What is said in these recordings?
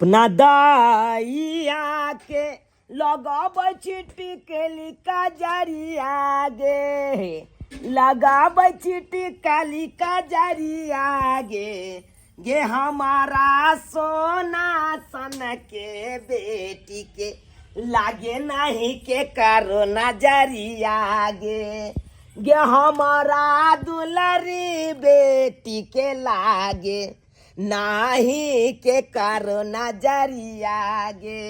अपना दाइया के लगाब चिट्ठी के लिखा जरिया गे, लगाब चिट्ठी का लिखा जरिया गे हमारा सोना सन के बेटी के लागे नहीं के करो नजरिया गे हमारा दुलरी बेटी के लागे नाही के करो नजरिया गे।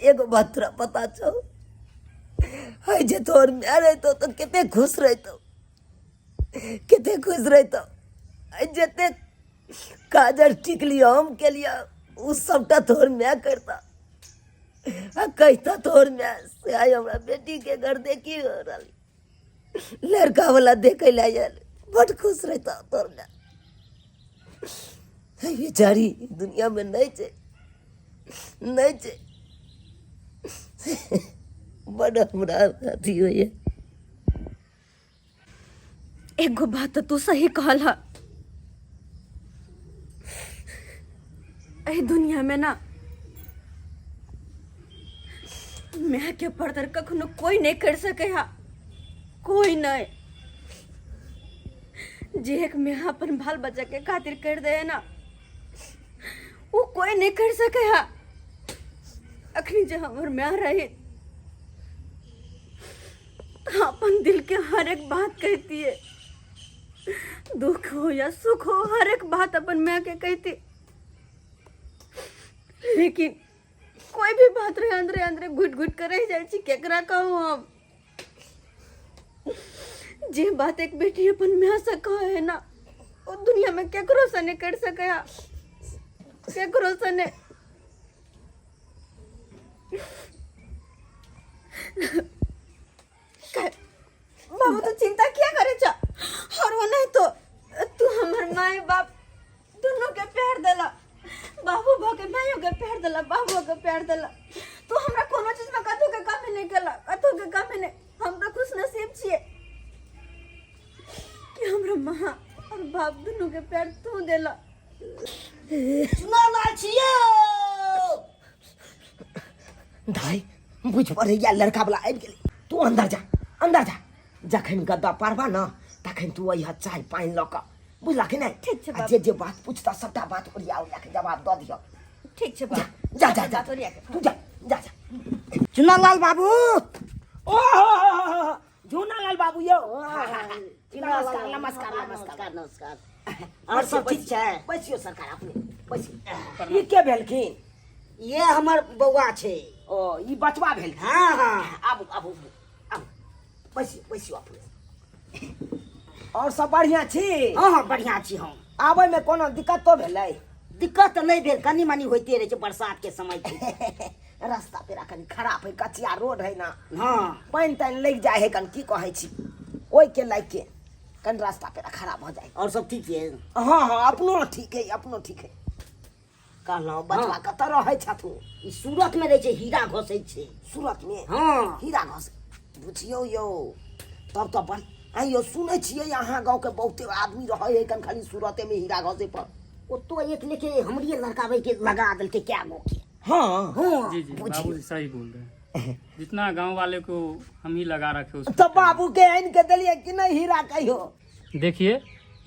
एगो बात तोरा पता छो, है जे तोर में रहतो तो कितने खुश रहतो, कितने खुश रहतो। जते काजल टिकली हम के लिए उ सबटा तोर में करता, कहता तोर में से आई हमरा बेटी के घर देखी हो रही, लड़का वाला देखे ला बड़ खुश रहता तोर में। बेचारी दुनिया में नहीं छे, नहीं छे। बड़ हमरा अथी होइए। एगो बात तू सही कहला, ए दुनिया में ना मैं के पर्दर कखनो कोई नहीं कर सके हा, कोई नहीं। जे एक मैं अपन बाल बच्चा के खातिर कर दे ना, वो कोई नहीं कर सके हा। अखनी जो हमर मैं रही तो अपन दिल के हर एक बात कहती है, दुख हो या सुख हो हर एक बात अपन मैं के कहती। लेकिन कोई भी बात रहे अंदरे अंदरे घुट घुट कर रह जाए, केकरा कहूँ हम। जे बात एक बेटी अपन में से कहे है ना, वो दुनिया में केकरो से नहीं कर सके, केकरो से नहीं। बाबू तो चिंता क्या करे चा, और वो नहीं तो तू हमार माए बाप दोनों के प्यार देला, बाबू भा के माइयों के प्यार देला, बाबू के प्यार देला। तू हमरा कोनो चीज में कतौ के कमी नहीं केला, कतौ के कमी नहीं। हम तो खुश नसीब छिए कि हमरा माँ और बाप दोनों के प्यार तू देला। सुना छियो भाई, बुझ पड़े या लड़का वाला आबि गेलै। तू अंदर जा, अंदर जा। जखन गद्दा पारबा ना तखन तू अइहा चाय पानि लऽ कऽ, बुझला कि नहीं? ठीक छै बाबू। जे जे बात पूछता सबटा बात ओरिया ओरिया के जवाब दऽ दियो। ठीक छै बाबू, जा जा जा ओरिया के तू जा जा जा। चुनालाल बाबू, ओ झुनालाल बाबू यो, नमस्कार नमस्कार नमस्कार नमस्कार। और सब ठीक छै? बैसियो सरकार, अपने बैसियो। ई के भेलखिन? ये हमर बौआ छे। ओ ई बचवा भेल? हाँ हाँ, आबू आबू आबू, बैसियो बैसियो अपने। और सब बढ़िया छी? हाँ हाँ बढ़िया छी हम। आबै में कोनो दिक्कत तो भेलै? दिक्कत नहीं भेल, कनी मनी होते रहे छै, बरसात के समय छै। रास्ता पेरा कनी खराब है, कचिया रोड है ना, हाँ पानि तानि लग जाए है कन, की कहै छी ओइ के लाग के कन रास्ता पेरा खराब हो जाए। और सब ठीक है? हाँ हाँ अपनो ठीक है, अपनो ठीक है। कहलहुँ बचवा हाँ। कतऽ रहै छथुन? ई सूरत में रहे छै, हीरा घोसै छै। सूरत में? हाँ हीरा घस बुझियौ यौ, तब तो बड़ आइयो सुनै छियै अहाँ गाँव के बहुते आदमी रहै है कन खाली सूरते में हीरा घसे पर। वो तो एक लेके हमरी लड़का भाई के लगा दिल के क्या गो के। हाँ हाँ जी जी, बाबू जी सही बोल रहे हैं। जितना गांव वाले को हम ही लगा रखे उस तो बाबू के आइन के दिलिए कि नहीं हीरा कहियो? देखिए,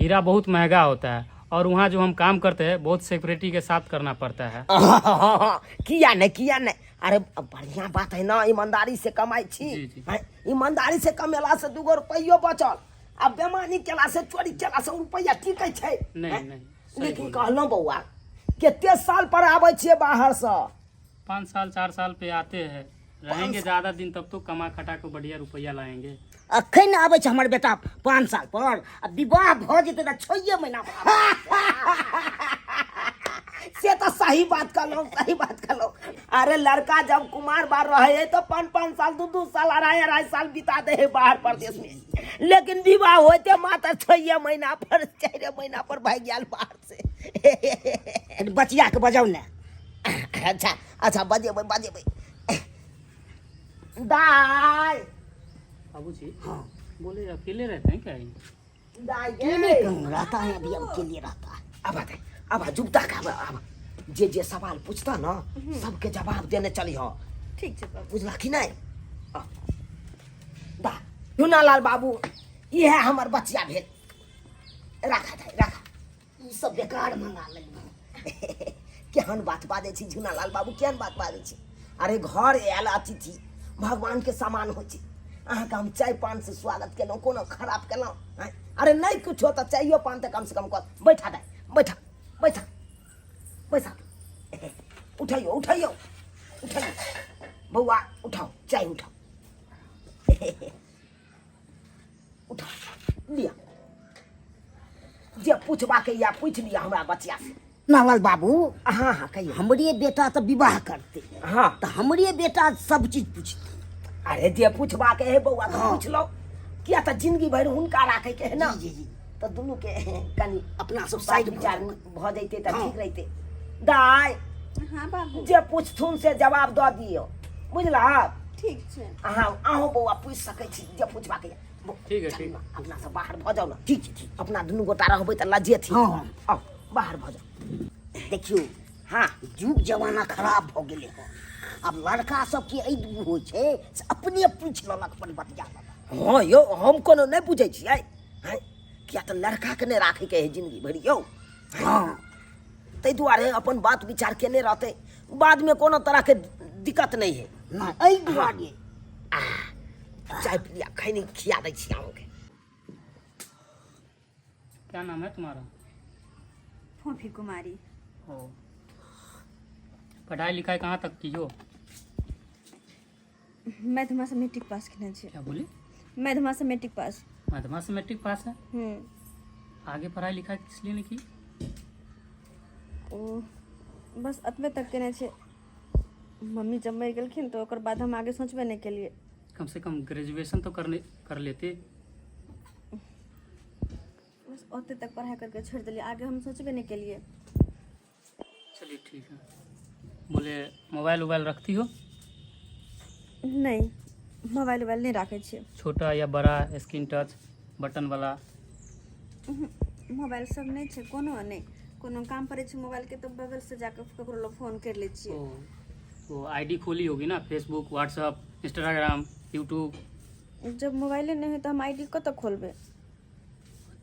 हीरा बहुत महंगा होता है और वहाँ जो हम काम करते हैं बहुत सिक्योरिटी के साथ करना पड़ता है। किया नहीं किया नहीं, अरे बढ़िया बात है ना, ईमानदारी से कमाई छी। जी, जी। हैं? ईमानदारी से कमेला से 2 रुपयो बचल, अब बेमानी केला से चोरी केला से रुपया टिकै छै? नहीं, हैं? नहीं, सही लेकिन बोल कहलहुँ बौआ, कते साल पर आबै छियै बाहर से? 5 साल 4 साल पे आते हैं, रहेंगे ज्यादा दिन तब तो कमा खटा के बढ़िया रुपया लाएंगे। अखन आबै छै हमर बेटा 5 साल पर, अब विवाह भ जेतै त 6 महीना पर। से तो सही बात कहलहुँ, सही बात कहलहुँ। अरे लड़का जब कुमार बार रहे है तो 5-5 साल 2-2 साल 2.5 साल बिता दे है बाहर प्रदेश में, लेकिन विवाह होते मात्र 6 महीना पर 4 महीना पर भाग गया बाहर से। बचिया के बजाऊ ने। अच्छा अच्छा बजेबै बजेबै। दाई बाबू जी, हाँ बोले अकेले रहते हैं क्या ये? अकेले कहाँ रहता है, अभी अकेले रहता है। अब जुबता का अब जे सवाल पूछता ना सबके जवाब देने चली हो, ठीक छै बाबू। बुझला कि नहीं? दा झुनालाल बाबू ये है हमर बच्चा भेल, रखा ई सब बेकार मंगा लेलियै। केहन बात बाजै छी झुनालाल बाबू, केहन बात बाजै छी? अरे घर आयल अतिथि भगवान के समान होइ छै, अहाँके हम चाय पान से स्वागत केलहुँ, कोनो खराब केलहुँ? अरे नहीं कुछ हो तो चाहिए पान तो कम से कम कर। बैठा दे, बैठा बैठा बैठा, उठाइयो उठाइयो उठाइयो बउआ, उठाओ चाय उठाओ, उठाओ लिया, जे पूछबा के या पूछ लिया हमरा बच्चा से। नालाल बाबू, हाँ हाँ कहियो। हमरे बेटा तो विवाह करते, हाँ तो हमरे बेटा सब चीज पूछते। अरे जे पूछबा के है बउआ तो पूछ लो, किया तो जिंदगी भर हुनका राखे के है ना, जी जी। तो दुनू के कनी अपना सब साइड साइड विचार भ जैते तो हाँ। ठीक रहते। दाय हाँ बाबू जे पूछथुन से जवाब दऽ दियो, बुझला? ठीक छै। अहाँ अहूँ बउआ पूछ सकै छी जे पूछबा के। ठीक है, ठीक। अपना सब बाहर भ जाओ ना, ठीक छै ठीक, अपना दुनू गोटा रहबै तऽ लज्जेथी। हाँ। आओ बाहर भ जाओ। देखियो, हाँ युग जमाना खराब भ गेले हो, अब लड़का सब के ऐ होइ छै से अपने पूछ लेलक अपन बतिया लेलक। हाँ यौ, हम कोनो नहीं पूछे छियै, हैं? किया तो लड़का के नहीं राखे के है जिंदगी भर यौ, हाँ ताहि दुआरे अपन बात विचार केने रहते, बाद में कोनो तरह के दिक्कत नहीं है। ना ऐ दुआरे चाय पिया खैनी खिया दै छी अहूँके। क्या नाम है तुम्हारा? फोफी कुमारी। ओ, पढ़ाई लिखाई कहाँ तक की हो? मैथमा से मैट्रिक पास केने छी। क्या बोले? मैथमा से मैट्रिक पास। मध्यमा से मैट्रिक पास है, हम्म। आगे पढ़ाई लिखाई किस लिए नहीं की? ओ बस अतबे तक केने छै। मम्मी जब मरि गेलखिन तो ओकर बाद हम आगे सोचबे नहीं केलिए। कम से कम ग्रेजुएशन तो कर लेते। बस ओते तक पढ़ाई करके छोड़ दिलिए, आगे हम सोचबे नहीं केलिए। चलिए ठीक है। बोले मोबाइल वोबाइल रखती हो? नहीं, मोबाइल वोबाइल नहीं राखे छियै। छोटा या बड़ा, स्क्रीन टच, बटन वाला? मोबाइल सब नहीं छै, कोनो काम पड़े छै मोबाइल के तो बगल से जाके ककरो लोग फोन कर ले छियै। तो आईडी खोली होगी ना, फेसबुक, व्हाट्सअप, इंस्टाग्राम, यूट्यूब? जब मोबाइले नहीं है तो हम आईडी कत खोलबे?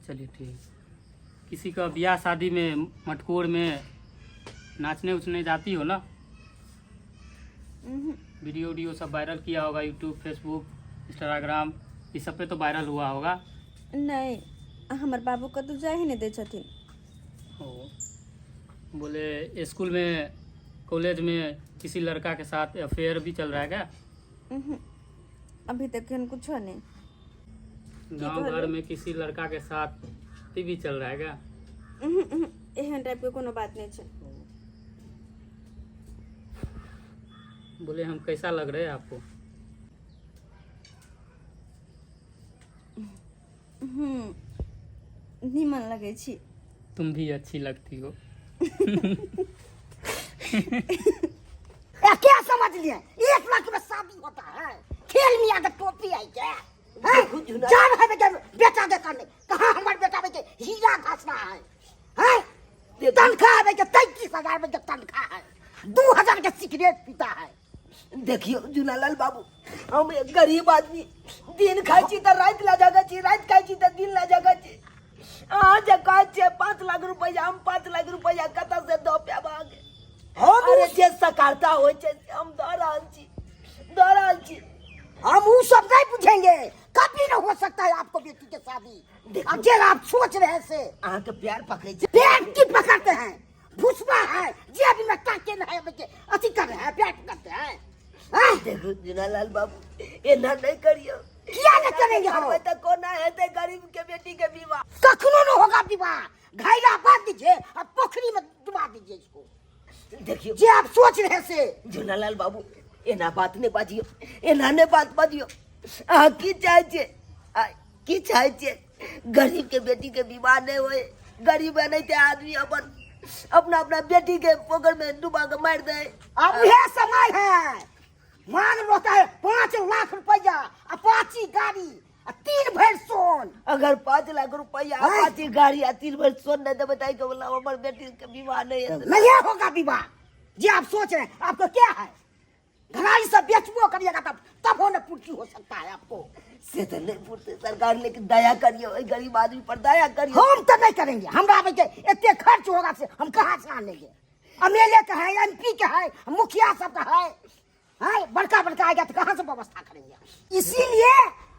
चलिए ठीक। किसी का ब्याह शादी में, मटकोर में नाचने उचने जाती हो ना? वीडियो सब वायरल किया होगा, यूट्यूब, फेसबुक, इंस्टाग्राम, इस सब पे तो वायरल हुआ होगा। नहीं, हमार बाबू का तो जाए ही नहीं दे छथिन। ओ, बोले स्कूल में, कॉलेज में किसी लड़का के साथ अफेयर भी चल रहा है क्या? अभी तक हम कुछ नहीं। गांव घर में किसी लड़का के साथ भी चल रहा है क्या? एहन टाइप के कोनो बात नहीं छै। बोले हम कैसा लग रहे हैं आपको? नीमन लगे छी। तुम भी अच्छी लगती हो। क्या समझ लिए? 1 लाख में शादी होता है? खेल में आकर टोपी आई क्या? जान है बेटा, बेटा देखा नहीं, कहाँ हमारे बेटा बेटे हीरा घास रहा है? तनख्वाह है बेटा 33,000 में तनख्वाह है, 2,000 के सिगरेट पीता है। देखियो जुनालाल बाबू, हम एक गरीब आदमी, दिन खाई छी तो रात ला जगह छी, रात खाई छी तो दिन ला जगह छी। अहाँ जे कहै छियै 5 लाख रुपया, हम 5 लाख रुपया कतऽ से दऽ पाएब अहाँके? अरे जे सकारता होइ छै से हम दऽ रहल छी। हम वो सब नहीं पूछेंगे, कभी नहीं हो सकता है आपको बेटी के शादी। अब जे आप सोच रहे से अहाँके प्यार पकड़ै छै। प्यार की पकड़ते हैं? भूसवा है जे अभी मैं ताके नहीं बच्चे अति कर रहे हैं, प्यार पकड़ते हैं। देखो जुनालाल बाबू, एना नहीं करियो। क्या नहीं करेंगे हम? तो कोना हेतै गरीब के बेटी के विवाह? कखनो न होगा विवाह, घायला बांध दीजिए और पोखरी में डुबा दीजिए इसको। देखियो जे आप सोच रहे से जुनालाल बाबू, एना बात नहीं बाजियो, एना नहीं बात बाजियो। अहाँ की चाहै छियै? की चाहै छियै? गरीब के बेटी के विवाह नहीं होए, गरीब एनाहिते आदमी अपना बेटी के पोखर में डुबा के मार दे। अब यह समय है, मान होता है 5 लाख रुपया, अपाची गाड़ी और 3 भर सोन। अगर 5 लाख रुपया, 5 गाड़ी या 3 भर सोन नहीं तो बताइए कि बोला हमारे बेटी का विवाह नहीं है। नहीं होगा विवाह जी, आप सोच रहे हैं। आपको क्या है, घराई सब बेचबो करिएगा तब होने पूर्ति हो सकता है आपको। से तो नहीं पूछते सरकार, लेकिन दया करिए, ओए गरीब आदमी पर दया करिए। हम तो नहीं करेंगे, हमरा बेटे इतने खर्च होगा से हम कहाँ से आनेंगे। एमएलए का है, एमपी का है, मुखिया सब का है, बड़का आएगा तो कहाँ से व्यवस्था करेंगे। इसीलिए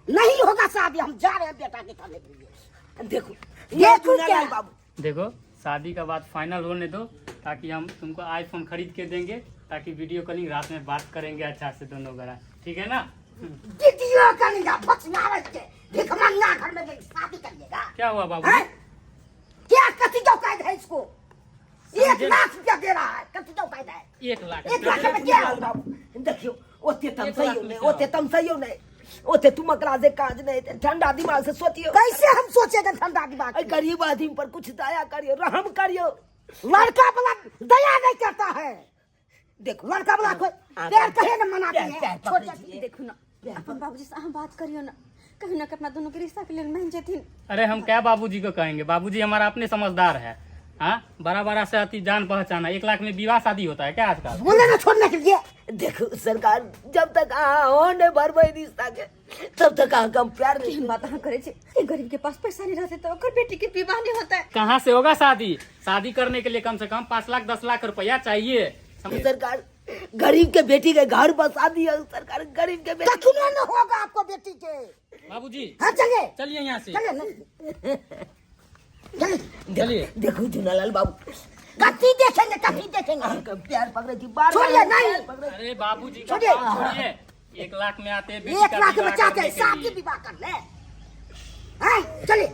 नहीं होगा शादी, हम जा रहे हैं बेटा के करने के लिए। देखो देखो क्या चुनालाल बाबू, देखो शादी का बात फाइनल होने दो, ताकि हम तुमको आईफोन खरीद के देंगे, ताकि वीडियो कॉलिंग रात में बात करेंगे अच्छा से दोनों घरा, ठीक है ना। वीडियो करेंगे बचनावे के भिखमंगा घर में शादी करिएगा। क्या हुआ बाबू? हैं? क्या कथी जो कैद है इसको? 1 समझे? लाख रुपया दे रहा है, कथी जो कैद है? 1 लाख 1 लाख में क्या चुनालाल होगा? बाबू देखियो, ओते एक तमसइयो लाख नहीं, में ओते तमसइयो नहीं, ओते तुम अकरा से काज नहीं, ठंडा दिमाग से सोचियो। कैसे हम सोचेगा ठंडा दिमाग? ओए गरीब आदमी पर कुछ दया करियो, रहम करियो। लड़का वाला दया नहीं करता है। देखो लड़का वाला कोई हाँ, पैर कहे न मनाते पैर हैं। पकड़ छोटे लीजिए। देखो ना, अपन बाबूजी से अहाँ बात करियो ना, कहीं ना कि अपना दोनों के रिश्ता के लिए मान जेथिन। अरे हम क्या बाबूजी को कहेंगे, बाबूजी हमारा अपने समझदार है। हाँ, बड़ा से अति जान पहचाना। 1 लाख में विवाह शादी होता है क्या आजकल? बोले ना छोड़ने के लिए। देखो सरकार, जब तक होने भरबई रिश्ता के, तब तक हम प्यार केहन नहीं। बात अहाँ करे छे। एक गरीब के पास पैसा नहीं रहते तो ओकर बेटी के विवाह नहीं होता है। कहाँ से होगा शादी? शादी करने के लिए कम से कम 5 लाख 10 लाख रुपया चाहिए। समझे? सरकार गरीब के बेटी के घर बसा दिया सरकार, गरीब के बेटी कखनो न होगा आपको बेटी के। बाबूजी हाँ चलिए चलिए यहाँ से, चलिए चलिए। चलिए। देखो चुनालाल बाबू, कथी देखेंगे, कथी देखेंगे। हमका प्यार पकड़े थी बार छोड़िए, नहीं। अरे बाबूजी का छोड़िए। बात छोड़िए। 1 लाख में आते हैं बेटी 1 का लाख विवाह में चाहते करने हैं के शादी लिए। विवाह कर ले। हैं? चलिए।